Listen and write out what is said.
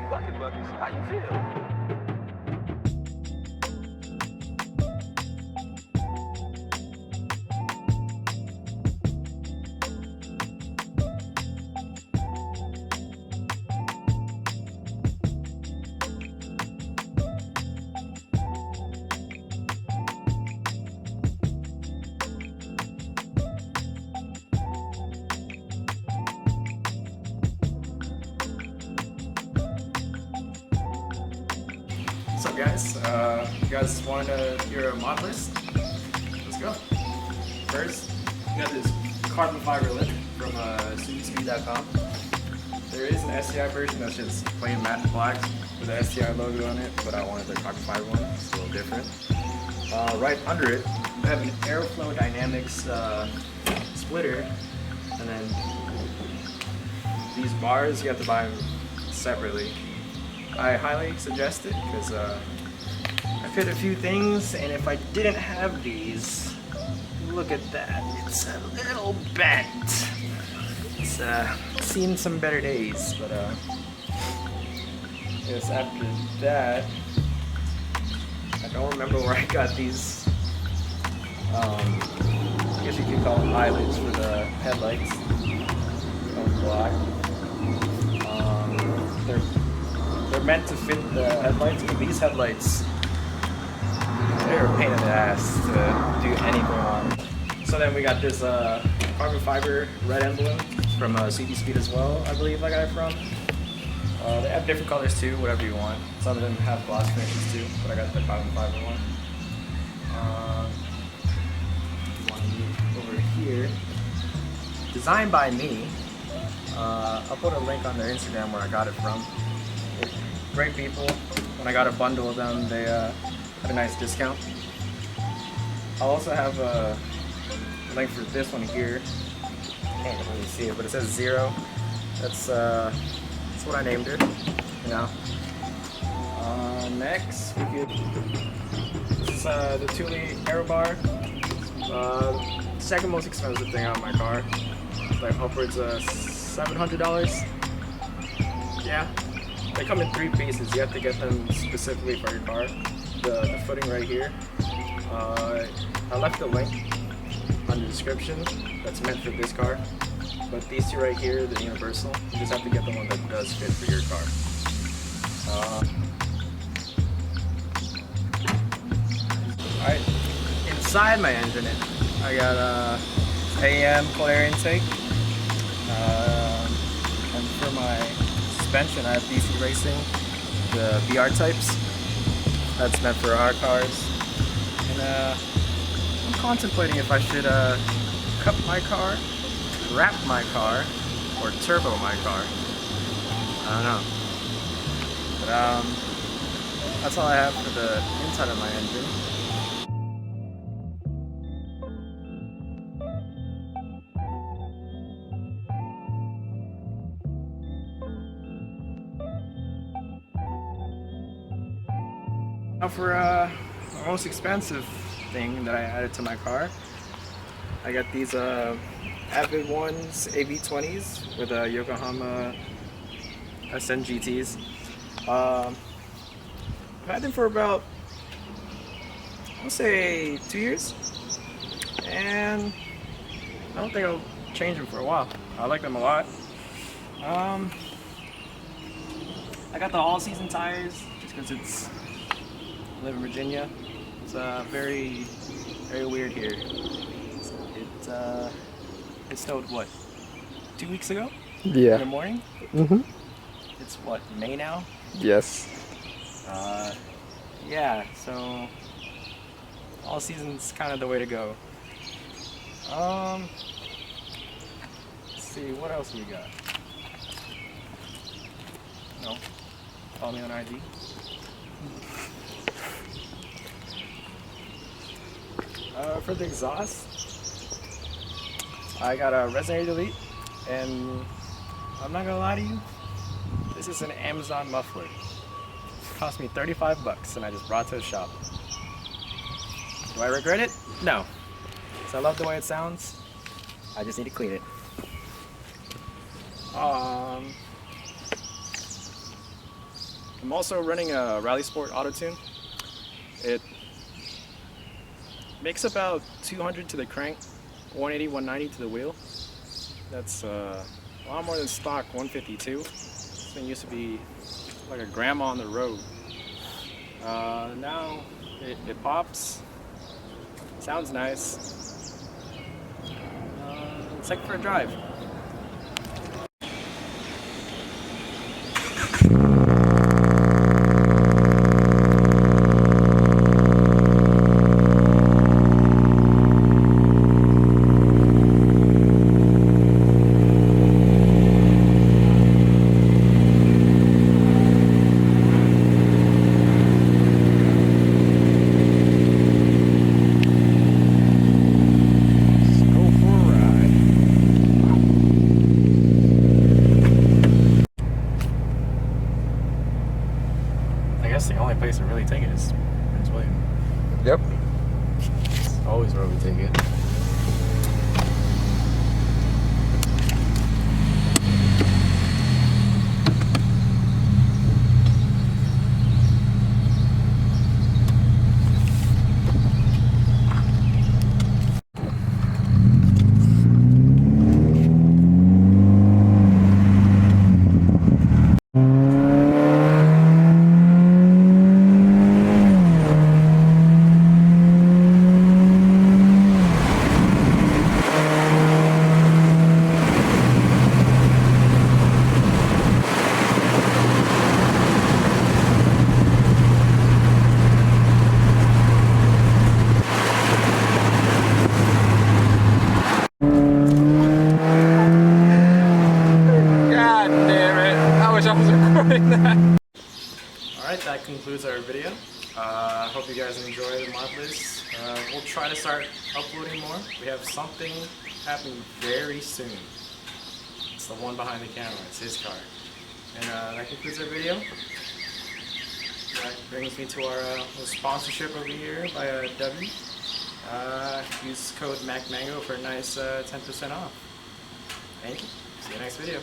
Bucket buckets. How you feel? What's up, guys? You guys want to hear a mod list? Let's go. First, we got this carbon fiber lip from Subaru.com. There is an STI version that's just plain matte black with the STI logo on it, but I wanted the carbon fiber one. It's a little different. Right under it, I have an Aeroflow Dynamics splitter, and then these bars you have to buy them separately. I highly suggest it because I fit a few things, and if I didn't have these, look at that, it's a little bent. It's seen some better days, but I guess after that, I don't remember where I got these, I guess you could call them eyelids for the headlights on black. They're meant to fit the headlights, but these headlights, they're a pain in the ass to do anything on. So then we got this carbon fiber red emblem from CD Speed as well, I believe I got it from. They have different colors too, whatever you want. Some of them have gloss finishes too, but I got the carbon fiber one. Over here, designed by me. I'll put a link on their Instagram where I got it from. Great people. When I got a bundle of them, they had a nice discount. I'll also have a link for this one here. Can't really see it, but it says 0. That's what I named her. You know. Next, we could. This is the Thule Aero Bar. Second most expensive thing on my car. Like upwards of $700. Yeah. They come in 3 pieces. You have to get them specifically for your car. The footing right here. I left the link on the description. That's meant for this car. But these 2 right here, the universal. You just have to get the one that does fit for your car. Alright, inside my engine, I got AM cold air intake. And for my suspension, I have DC Racing, the BR types. That's meant for our cars. And I'm contemplating if I should cup my car, wrap my car, or turbo my car. I don't know. But that's all I have for the inside of my engine. Now for the most expensive thing that I added to my car, I got these Avid Ones AV20s with Yokohama SNGTs. I've had them for about, I'll say 2 years, and I don't think I'll change them for a while. I like them a lot. I got the all-season tires just because I live in Virginia. It's very, very weird here. It snowed what, 2 weeks ago? Yeah. In the morning? Mm-hmm. It's what, May now? Yes. Yeah, so all season's kind of the way to go. Let's see, what else we got? No, follow me on IG. For the exhaust, I got a Resonator Delete, and I'm not gonna lie to you, this is an Amazon muffler. It cost me 35 bucks, and I just brought it to the shop. Do I regret it? No. So I love the way it sounds. I just need to clean it. I'm also running a Rally Sport Auto Tune. It makes about 200 to the crank, 180, 190 to the wheel. That's a lot more than stock 152. This thing used to be like a grandma on the road. Now it pops, sounds nice. Let's take it for a drive. I guess the only place to really take it is Prince William. Yep. It's always where we take it. God damn it. I wish I was recording that. Alright, that concludes our video. Hope you guys enjoy the mod list. We'll try to start uploading more. We have something happening very soon. It's the one behind the camera. It's his car. And that concludes our video. That brings me to our sponsorship of the year by W. Use code MACMANGO for a nice 10% off. Thank you. See you next video.